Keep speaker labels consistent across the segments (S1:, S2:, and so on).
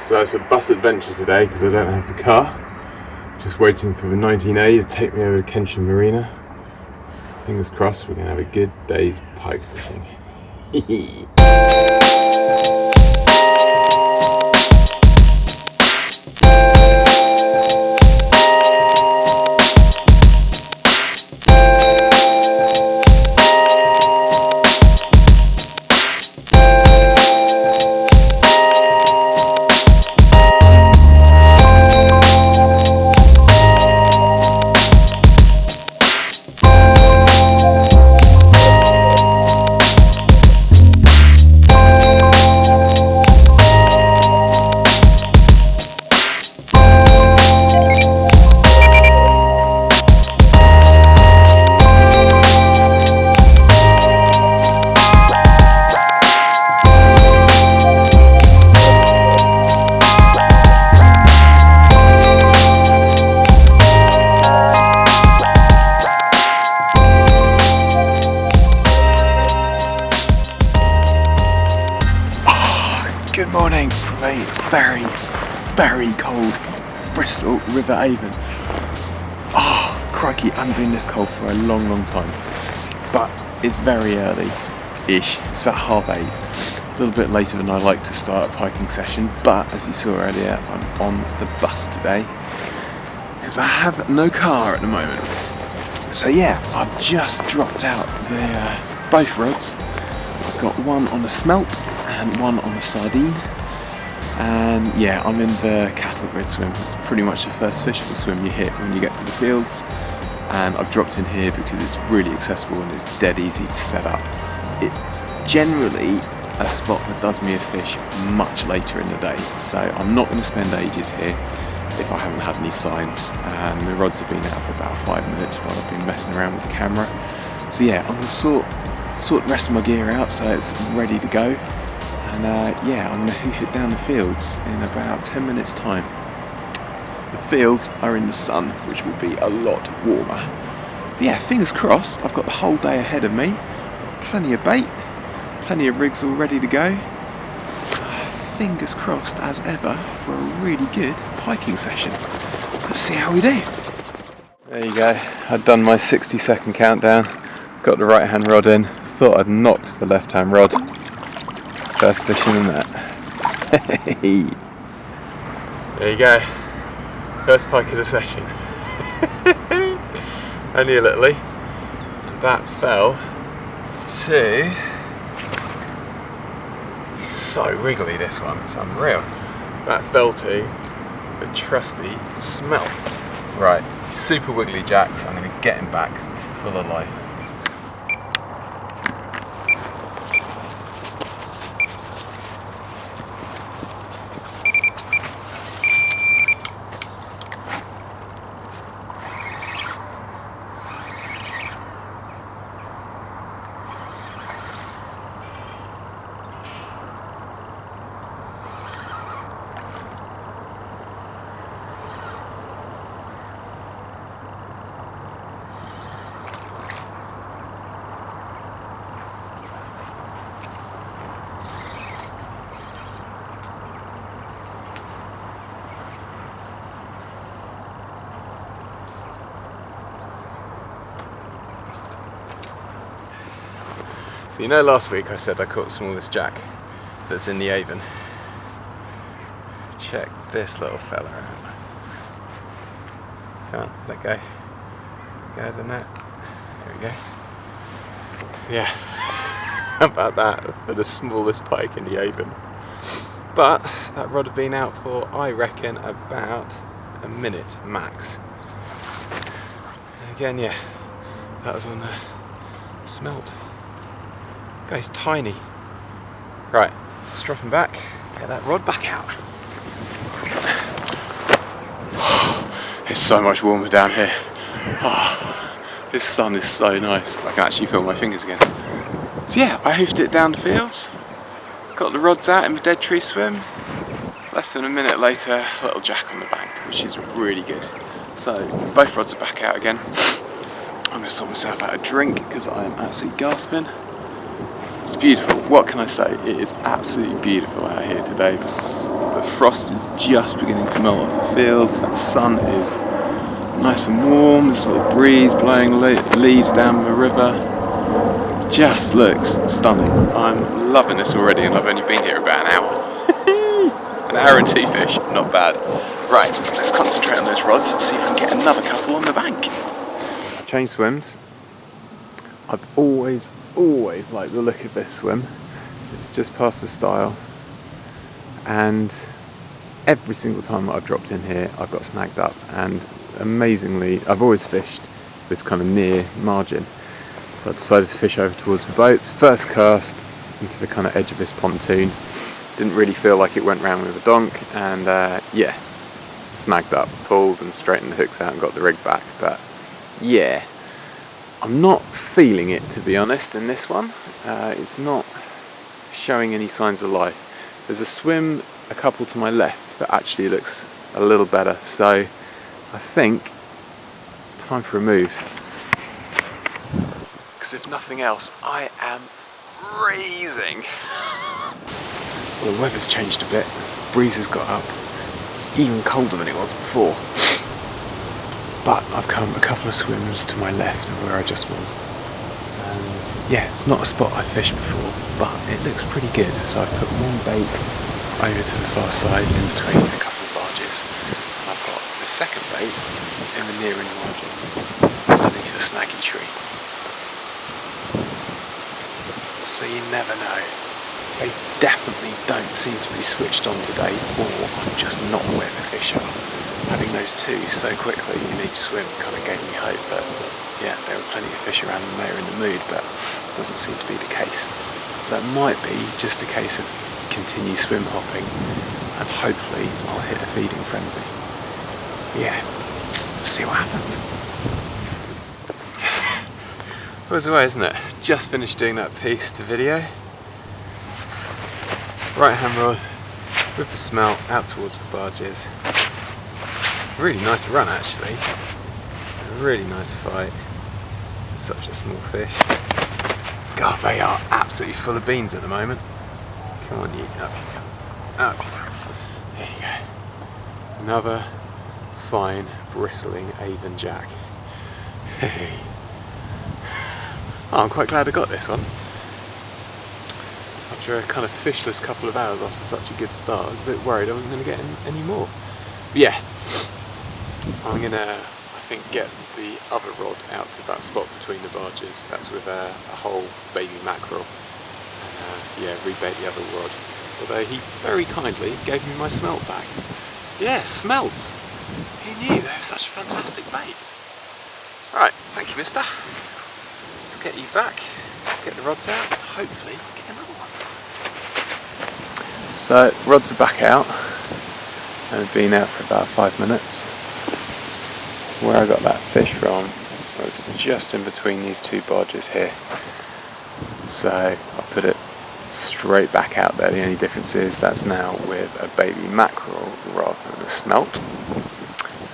S1: So it's a bus adventure today because I don't have a car. Just waiting for the 19A to take me over to Kenshin Marina. Fingers crossed we're going to have a good day's pike fishing. Good morning from a very, very cold Bristol River Avon. Oh, crikey, I haven't been this cold for a long, long time. But it's very early-ish. It's about 8:30. A little bit later than I like to start a piking session, but as you saw earlier, I'm on the bus today because I have no car at the moment. So yeah, I've just dropped out both rods. I've got one on a smelt and one on a sardine, and yeah, I'm in the cattle grid swim. It's pretty much the first fishable swim you hit when you get to the fields, and I've dropped in here because it's really accessible and it's dead easy to set up. It's generally a spot that does me a fish much later in the day, so I'm not going to spend ages here if I haven't had any signs, and the rods have been out for about 5 minutes while I've been messing around with the camera. So yeah, I'm going to sort the rest of my gear out so it's ready to go. And yeah, I'm going to hoof it down the fields in about 10 minutes time. The fields are in the sun, which will be a lot warmer. But yeah, fingers crossed, I've got the whole day ahead of me. Plenty of bait, plenty of rigs all ready to go. So fingers crossed as ever for a really good piking session. Let's see how we do. There you go, I've done my 60-second countdown. Got the right hand rod in, thought I'd knocked the left hand rod. First fish in the net. There you go. First pike of the session. Only a littly. And that fell to... So wriggly, this one. It's unreal. That fell to a trusty smelt. Right, super wiggly jacks. I'm going to get him back because it's full of life. So you know last week I said I caught the smallest jack that's in the Avon. Check this little fella out. Can't let go. Go of the net. There we go. Yeah, how about that for the smallest pike in the Avon. But that rod had been out for, I reckon, about a minute max. And again, yeah, that was on a smelt. Guy's tiny. Right, let's drop him back, get that rod back out. It's so much warmer down here. Oh, this sun is so nice. I can actually feel my fingers again. So yeah, I hoofed it down the fields, got the rods out in the dead tree swim. Less than a minute later, a little jack on the bank, which is really good. So both rods are back out again. I'm going to sort myself out a drink because I am absolutely gasping. It's beautiful. What can I say? It is absolutely beautiful out here today. The frost is just beginning to melt off the fields. The sun is nice and warm. There's a little breeze blowing leaves down the river. Just looks stunning. I'm loving this already, and I've only been here about an hour. An hour and 2 fish, not bad. Right, let's concentrate on those rods, see if we can get another couple on the bank. Change swims. I've always liked the look of this swim. It's just past the style, and every single time that I've dropped in here I've got snagged up, and amazingly I've always fished this kind of near margin, so I decided to fish over towards the boats. First cast into the kind of edge of this pontoon, didn't really feel like it went round with a donk, and yeah, snagged up, pulled and straightened the hooks out and got the rig back. But yeah, I'm not feeling it, to be honest, in this one. It's not showing any signs of life. There's a swim a couple to my left that actually looks a little better, so I think it's time for a move. Because if nothing else, I am freezing. Well, the weather's changed a bit, the breeze has got up, it's even colder than it was before. But I've come a couple of swims to my left of where I just was. And yeah, it's not a spot I've fished before, but it looks pretty good. So I've put one bait over to the far side in between a couple of barges. And I've got the second bait in the nearing margin underneath a snaggy tree. So you never know. They definitely don't seem to be switched on today, or I'm just not where the fish are. Having those two so quickly in each swim kind of gave me hope, but yeah, there were plenty of fish around and they were in the mood, but it doesn't seem to be the case. So it might be just a case of continue swim hopping, and hopefully I'll hit a feeding frenzy. Yeah, let's see what happens. Well, it's away, isn't it? Just finished doing that piece to video. Right hand rod with the smelt out towards the barges. Really nice run, actually. A really nice fight. Such a small fish. God, they are absolutely full of beans at the moment. Come on, you. Up you come. Up you come. There you go. Another fine, bristling Avon jack. Hey. Oh, I'm quite glad I got this one. After a kind of fishless couple of hours after such a good start, I was a bit worried I wasn't going to get any more. But yeah, I'm going to, I think, get the other rod out to that spot between the barges. That's with a whole baby mackerel. And yeah, rebait the other rod. Although he very kindly gave me my smelt back. Yeah, smelts! He knew they were such a fantastic bait. Right, thank you, mister. Let's get you back, get the rods out, hopefully get another one. So, rods are back out, and have been out for about 5 minutes. Where I got that fish from was just in between these two barges here. So, I put it straight back out there. The only difference is that's now with a baby mackerel rather than a smelt.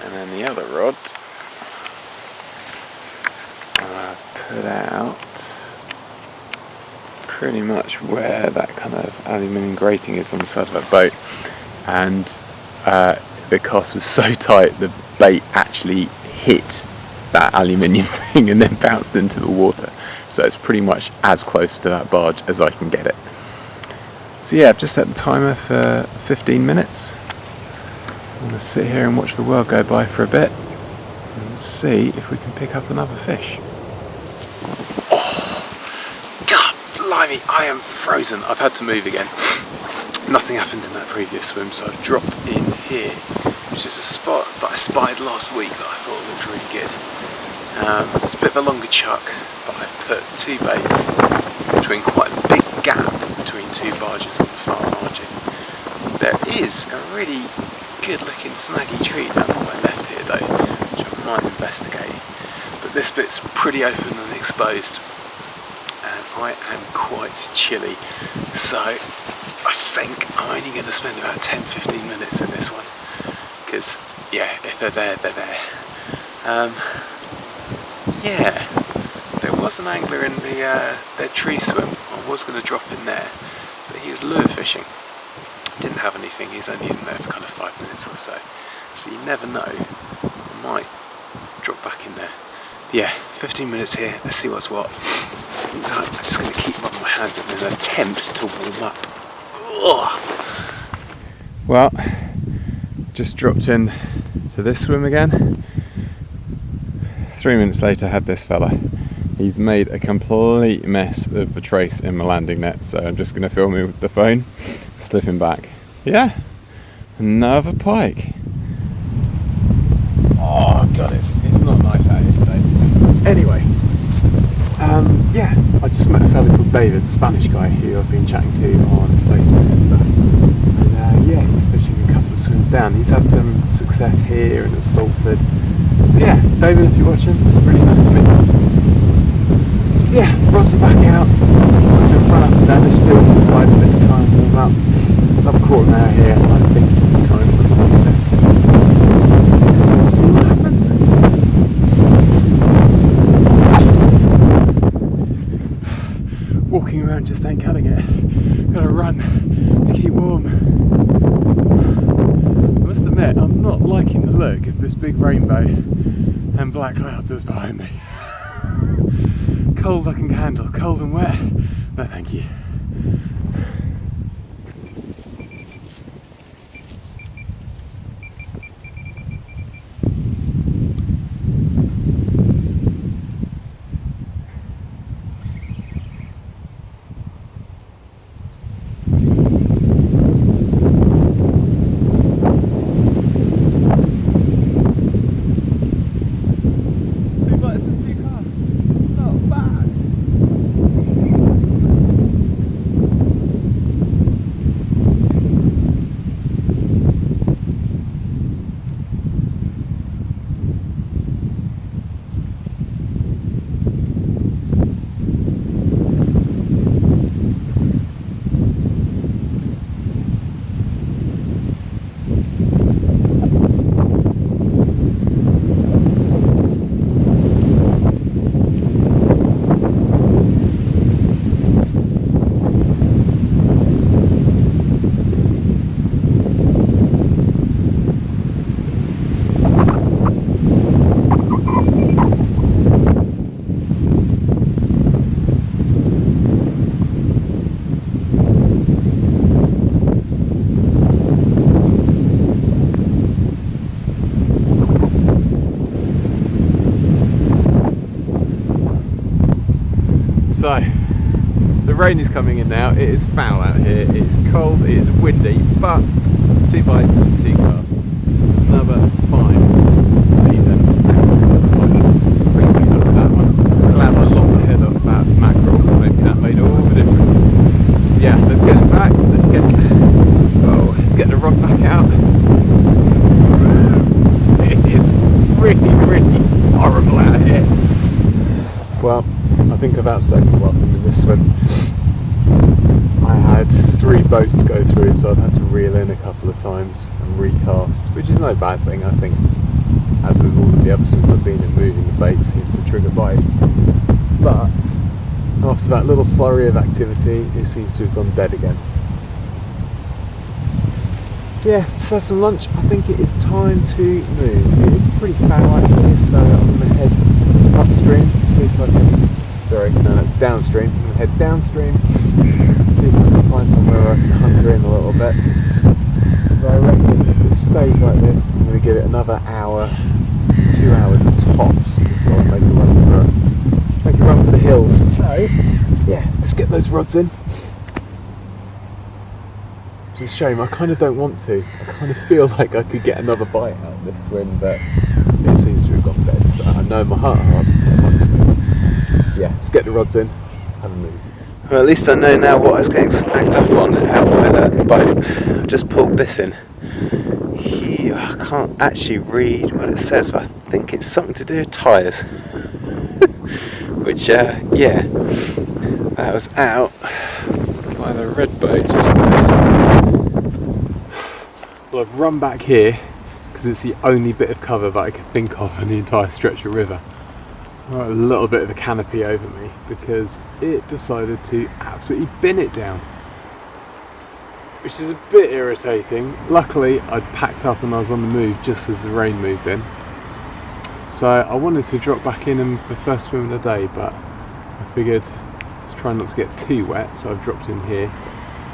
S1: And then the other rod I put out pretty much where that kind of aluminium grating is on the side of that boat, and the cast was so tight the bait actually hit that aluminium thing and then bounced into the water, so it's pretty much as close to that barge as I can get it. So yeah, I've just set the timer for 15 minutes. I'm going to sit here and watch the world go by for a bit and see if we can pick up another fish. Blimey, I am frozen. I've had to move again. Nothing happened in that previous swim, so I've dropped in here, which is a spot that I spied last week that I thought looked really good. It's a bit of a longer chuck, but I've put two baits between quite a big gap between two barges on the far margin. There is a really good looking snaggy tree down to my left here though, which I might investigate. But this bit's pretty open and exposed. I am quite chilly, so I think I'm only going to spend about 10-15 minutes in this one, because yeah, if they're there, they're there. Yeah, there was an angler in their tree swim on was going to drop in there, but he was lure fishing. Didn't have anything, he's only in there for kind of 5 minutes or so. So you never know, I might drop back in there. But yeah, 15 minutes here, let's see what's what. I'm just going to keep rubbing my hands in an attempt to warm up. Ugh. Well, just dropped in to this swim again. 3 minutes later, had this fella. He's made a complete mess of the trace in my landing net, so I'm just going to film him with the phone, slip him back. Yeah, another pike. Oh god, it's not nice out here today. Anyway, yeah, I just met a fella called David, a Spanish guy who I've been chatting to on Facebook and stuff. And yeah, he's fishing a couple of swims down. He's had some success here and at Salford. So yeah, David, if you're watching, it's really nice to meet you. Yeah, rods are back out. I'm going to run up and down this field for 5 minutes to try and warm up. Another quarter of an hour here, I think time for the next. Let's see what happens. Walking around just ain't cutting it. Gotta run to keep warm. I must admit, I'm not liking the look of this big rainbow and black clouds that's behind me. Cold I can handle, cold and wet, no thank you. So, the rain is coming in now. It is foul out here, it is cold, it is windy, but 2 bites and 2 casts. Another fine even. Pretty good at that one. Glad I locked my head off that mackerel, maybe that made all the difference. Yeah, let's get it back, let's get the rod back out. It is really, really horrible out here. Well, I think I've outstayed the welcome in this swim. I had 3 boats go through, so I've had to reel in a couple of times and recast, which is no bad thing. I think, as with all of the other swims I've been in, moving the bait seems to trigger bites. But after that little flurry of activity, it seems to have gone dead again. Yeah, just had some lunch. I think it is time to move. It is pretty foul out here, so I'm going to head upstream, see if I can. Sorry, no, that's downstream. I'm going to head downstream, see if I can find somewhere where I can hunker in a little bit. But I reckon if it stays like this, I'm going to give it another hour, 2 hours tops before I make a run for the hills. So, yeah, let's get those rods in. It's a shame, I kind of don't want to. I kind of feel like I could get another bite out of this swim, but it seems to have gone dead. So I know my heart has it's time to move. So yeah, let's get the rods in, have a move. Well, at least I know now what I was getting snagged up on out by that boat. I've just pulled this in. I can't actually read what it says, but I think it's something to do with tyres. Which, yeah, that was out by the red boat just there. Well, I've run back here because it's the only bit of cover that I can think of in the entire stretch of river.
S2: a little bit of a canopy over me because it decided to absolutely bin it down, which is a bit irritating. Luckily I'd packed up and I was on the move just as the rain moved in, so I wanted to drop back in the first swim of the day, but I figured let's try not to get too wet, so I've dropped in here,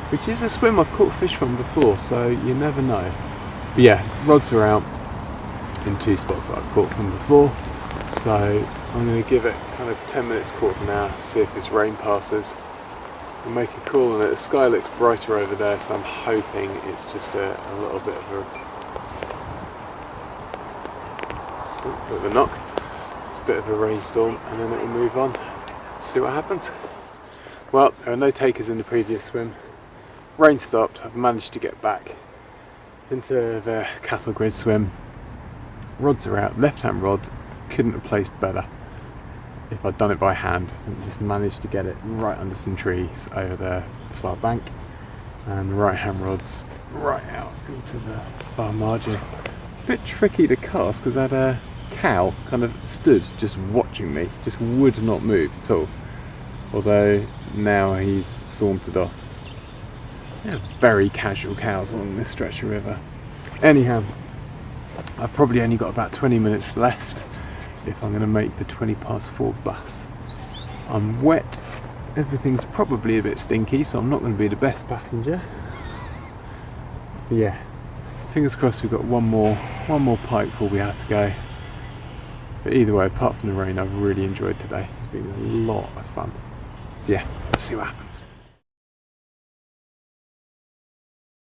S2: which is a swim I've caught fish from before, so you never know. But yeah, rods are out in 2 spots that I've caught from before, so I'm going to give it kind of 10 minutes, quarter of an hour, see if this rain passes and make a call on it. The sky looks brighter over there, so I'm hoping it's just a little bit of a knock, a bit of a rainstorm, and then it will move on. See what happens. Well, there are no takers in the previous swim. Rain stopped, I've managed to get back into the cattle grid swim. Rods are out, left hand rod, couldn't have placed better if I'd done it by hand, and just managed to get it right under some trees over the far bank, and the right hand rod's right out into the far margin. It's a bit tricky to cast because I had a cow kind of stood just watching me, just would not move at all, although now he's sauntered off. Yeah, very casual cows along this stretch of river. Anyhow, I've probably only got about 20 minutes left if I'm going to make the 4:20 bus. I'm wet, everything's probably a bit stinky, so I'm not going to be the best passenger. But yeah, fingers crossed we've got one more pike before we have to go. But either way, apart from the rain, I've really enjoyed today. It's been a lot of fun. So yeah, let's see what happens.